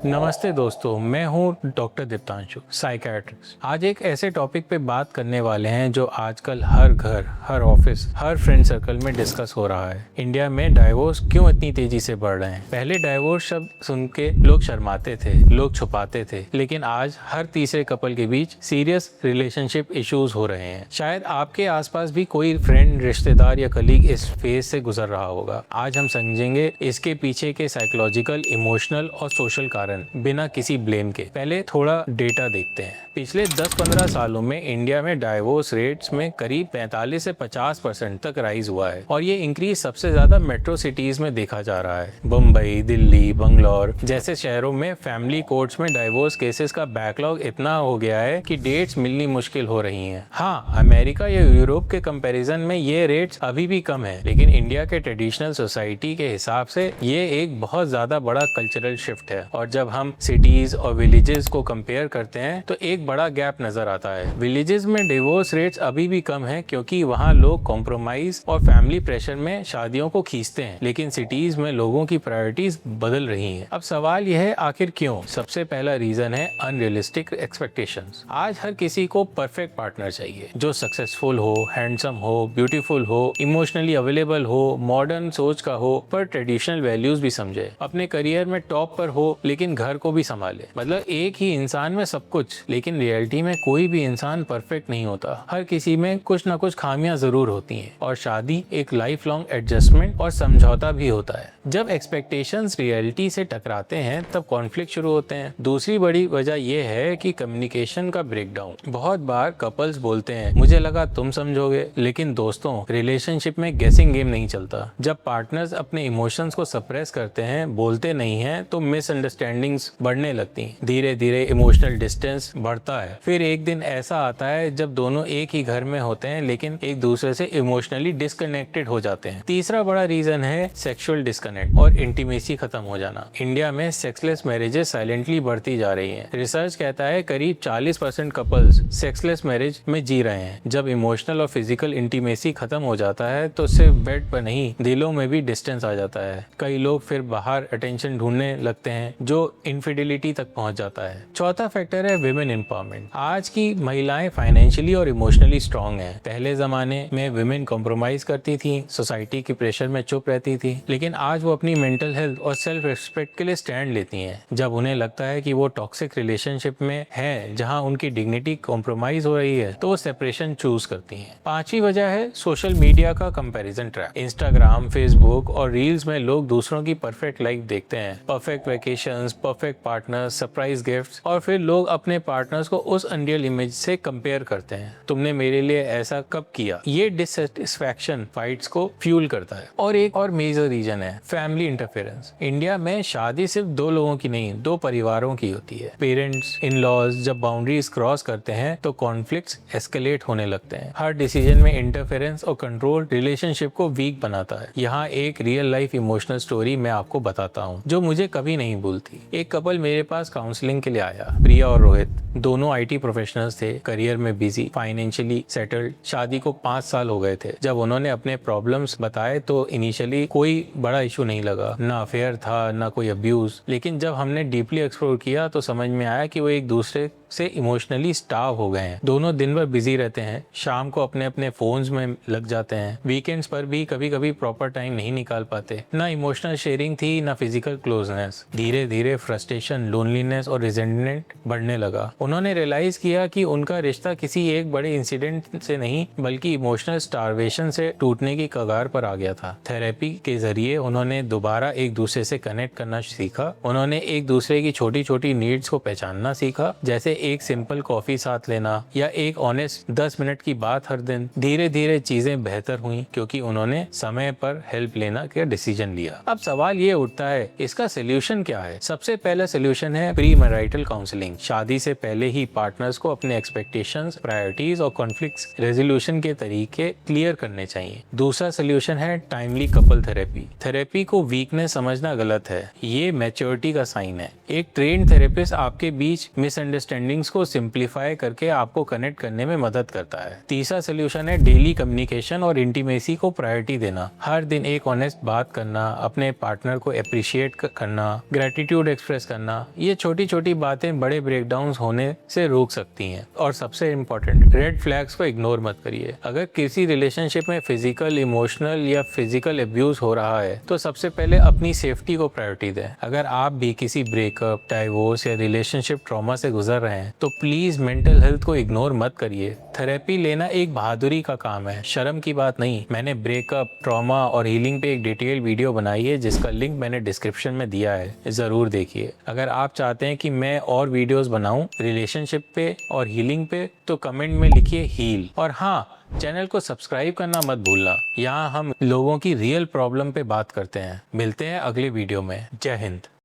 नमस्ते दोस्तों, मैं हूं डॉक्टर दीप्तांशु, साइकियाट्रिस्ट। आज एक ऐसे टॉपिक पे बात करने वाले हैं जो आजकल हर घर, हर ऑफिस, हर फ्रेंड सर्कल में डिस्कस हो रहा है। इंडिया में डाइवोर्स क्यों इतनी तेजी से बढ़ रहे हैं? पहले डाइवोर्स शब्द सुन के लोग शर्माते थे, लोग छुपाते थे, लेकिन आज हर तीसरे कपल के बीच सीरियस रिलेशनशिप इश्यूज हो रहे हैं। शायद आपके आसपास भी कोई फ्रेंड, रिश्तेदार या कलीग इस फेज से गुजर रहा होगा। आज हम समझेंगे इसके पीछे के साइकोलॉजिकल, इमोशनल और सोशल कारण बिना किसी ब्लेम के। पहले थोड़ा डेटा देखते हैं। पिछले 10-15 सालों में इंडिया में डाइवोर्स रेट्स में करीब 45 से 50% तक राइज हुआ है और ये इंक्रीज सबसे ज्यादा मेट्रो सिटीज में देखा जा रहा है। मुंबई, दिल्ली, बंगलौर जैसे शहरों में फैमिली कोर्ट्स में डाइवोर्स केसेस का बैकलॉग इतना हो गया है कि डेट्स मिलनी मुश्किल हो रही हैं। हाँ, अमेरिका या यूरोप के कंपैरिजन में ये रेट्स अभी भी कम है, लेकिन इंडिया के ट्रेडिशनल सोसाइटी के हिसाब से ये एक बहुत ज्यादा बड़ा कल्चरल शिफ्ट है। और जब हम सिटीज और विलेजेस को कंपेयर करते हैं तो एक बड़ा गैप नजर आता है। विलेजेस में डिवोर्स रेट्स अभी भी कम है क्योंकि वहाँ लोग कॉम्प्रोमाइज और फैमिली प्रेशर में शादियों को खींचते हैं, लेकिन सिटीज में लोगों की प्रायोरिटीज बदल रही हैं। अब सवाल यह है, आखिर क्यों? सबसे पहला रीजन है अनरियलिस्टिक एक्सपेक्टेशंस। आज हर किसी को परफेक्ट पार्टनर चाहिए जो सक्सेसफुल हो, हैंडसम हो, ब्यूटीफुल हो, इमोशनली अवेलेबल हो, मॉडर्न सोच का हो, पर ट्रेडिशनल वैल्यूज भी समझे, अपने करियर में टॉप पर हो लेकिन घर को भी संभाले। मतलब एक ही इंसान में सब कुछ, लेकिन रियलिटी में कोई भी इंसान परफेक्ट नहीं होता। हर किसी में कुछ ना कुछ खामियां जरूर होती हैं और शादी एक लाइफ लॉन्ग एडजस्टमेंट और समझौता भी होता है। जब एक्सपेक्टेशंस रियलिटी से टकराते हैं तब कॉन्फ्लिक्ट शुरू होते हैं। दूसरी बड़ी वजह यह है कि कम्युनिकेशन का ब्रेकडाउन। बहुत बार कपल्स बोलते हैं, मुझे लगा तुम समझोगे, लेकिन दोस्तों, रिलेशनशिप में गेसिंग गेम नहीं चलता। जब पार्टनर्स अपने इमोशंस को सप्रेस करते हैं, बोलते नहीं हैं, तो मिसअंडरस्टैंडिंग्स बढ़ने लगती हैं। धीरे धीरे इमोशनल डिस्टेंस बढ़ता है। फिर एक दिन ऐसा आता है जब दोनों एक ही घर में होते हैं लेकिन एक दूसरे से इमोशनली डिस्कनेक्टेड हो जाते हैं। तीसरा बड़ा रीजन है सेक्सुअल डिस्कनेक्ट और इंटीमेसी खत्म हो जाना। इंडिया में सेक्सलेस मैरिजेस साइलेंटली बढ़ती जा रही हैं। रिसर्च कहता है करीब 40% कपल्स सेक्सलेस मैरिज में जी रहे हैं। जब इमोशनल और फिजिकल इंटीमेसी खत्म हो जाता है तो सिर्फ बेड पर नहीं, दिलों में भी डिस्टेंस आ जाता है। कई लोग फिर बाहर अटेंशन ढूंढने लगते हैं जो इनफिडेलिटी तक पहुंच जाता है। चौथा फैक्टर है विमेन एम्पावरमेंट। आज की महिलाएं फाइनेंशियली और इमोशनली स्ट्रांग हैं। पहले जमाने में विमेन कॉम्प्रोमाइज करती थी, सोसाइटी के प्रेशर में चुप रहती थी, लेकिन आज वो अपनी मेंटल हेल्थ और सेल्फ रिस्पेक्ट के लिए स्टैंड लेती हैं। जब उन्हें लगता है कि वो टॉक्सिक रिलेशनशिप में है जहां उनकी डिग्निटी कॉम्प्रोमाइज हो रही है तो वो सेपरेशन चूज करती हैं। पांचवी वजह है सोशल मीडिया का कंपैरिजन ट्रैप। इंस्टाग्राम, फेसबुक और रील्स में लोग दूसरों की परफेक्ट लाइफ देखते हैं, perfect vacations, perfect partners, surprise gifts, और फिर लोग अपने पार्टनर्स को उस अनरियल इमेज से कंपेयर करते हैं। तुमने मेरे लिए ऐसा कब किया? ये डिससेटिस्फैक्शन फाइट्स को फ्यूल करता है। और एक और मेजर रीजन है फैमिली इंटरफेरेंस। इंडिया में शादी सिर्फ दो लोगों की नहीं, दो परिवारों की होती है। पेरेंट्स, इन लॉज जब बाउंड्रीज क्रॉस करते हैं तो कॉन्फ्लिक्ट्स एस्केलेट होने लगते हैं। हर डिसीजन में इंटरफेरेंस और कंट्रोल रिलेशनशिप को वीक बनाता है। यहाँ एक रियल लाइफ इमोशनल स्टोरी मैं आपको बताता हूँ जो मुझे कभी नहीं भूलती। एक कपल मेरे पास काउंसलिंग के लिए आया। प्रिया और रोहित दोनों आईटी प्रोफेशनल्स थे, करियर में बिजी, फाइनेंशियली सेटल्ड। शादी को 5 साल हो गए थे। जब उन्होंने अपने प्रॉब्लम्स बताए तो इनिशियली कोई बड़ा इशू नहीं लगा, ना अफेयर था, ना कोई अब्यूज। लेकिन जब हमने डीपली एक्सप्लोर किया तो समझ में आया कि वो एक दूसरे से इमोशनली स्टार्व हो गए हैं। दोनों दिन भर बिजी रहते हैं, शाम को अपने अपने फोन्स में लग जाते हैं, वीकेंड्स पर भी कभी कभी प्रॉपर टाइम नहीं निकाल पाते। ना इमोशनल शेयरिंग थी, ना फिजिकल क्लोजनेस। धीरे धीरे फ्रस्ट्रेशन, लोनलीनेस और रिजेंटमेंट बढ़ने लगा। उन्होंने रियलाइज किया कि उनका रिश्ता किसी एक बड़े इंसिडेंट से नहीं बल्कि इमोशनल स्टारवेशन से टूटने की कगार पर आ गया था। थेरेपी के जरिए उन्होंने दोबारा एक दूसरे से कनेक्ट करना सीखा। उन्होंने एक दूसरे की छोटी छोटी नीड्स को पहचानना सीखा, जैसे एक सिंपल कॉफी साथ लेना या एक ऑनेस्ट 10 मिनट की बात हर दिन। धीरे धीरे चीजें बेहतर हुई क्योंकि उन्होंने समय पर हेल्प लेना का डिसीजन लिया। अब सवाल ये उठता है, इसका सोल्यूशन क्या है? सबसे पहला सोल्यूशन है प्री मैरिटल काउंसलिंग। शादी से पहले ही पार्टनर्स को अपने एक्सपेक्टेशंस, प्रायोरिटीज और कॉन्फ्लिक्ट्स रेजोल्यूशन के तरीके क्लियर करने चाहिए। दूसरा सोल्यूशन है टाइमली कपल थेरेपी। थेरेपी को वीकनेस समझना गलत है, ये मैच्योरिटी का साइन है। एक ट्रेन्ड थेरेपिस्ट आपके बीच मिसअंडरस्टैंडिंग अंडरस्टैंडिंग्स को सिंप्लीफाई करके आपको कनेक्ट करने में मदद करता है। तीसरा सोल्यूशन है डेली कम्युनिकेशन और इंटीमेसी को प्रायोरिटी देना। हर दिन एक ऑनेस्ट बात करना, अपने पार्टनर को अप्रिशिएट करना, ग्रेटिट्यूड एक्सप्रेस करना, ये छोटी छोटी बातें बड़े ब्रेकडाउन होने से रोक सकती हैं। और सबसे इम्पोर्टेंट, रेड फ्लैग्स को इग्नोर मत करिए। अगर किसी रिलेशनशिप में फिजिकल, इमोशनल या फिजिकल अब्यूज हो रहा है तो सबसे पहले अपनी सेफ्टी को प्रायोरिटी दें। अगर आप भी किसी ब्रेकअप, डाइवोर्स या रिलेशनशिप ट्रॉमा से गुजर रहे हैं तो प्लीज मेंटल हेल्थ को इग्नोर मत करिए। थेरेपी लेना एक बहादुरी का काम है, शर्म की बात नहीं। मैंने ब्रेकअप, ट्रॉमा और हीलिंग पे एक डिटेल वीडियो बनाई है जिसका लिंक मैंने डिस्क्रिप्शन में दिया है, जरूर देखिए। अगर आप चाहते हैं कि मैं और वीडियोस बनाऊं रिलेशनशिप पे और हीलिंग पे तो कमेंट में लिखिए हील। और हाँ, चैनल को सब्सक्राइब करना मत भूलना। यहाँ हम लोगों की रियल प्रॉब्लम पे बात करते हैं। मिलते हैं अगले वीडियो में। जय हिंद।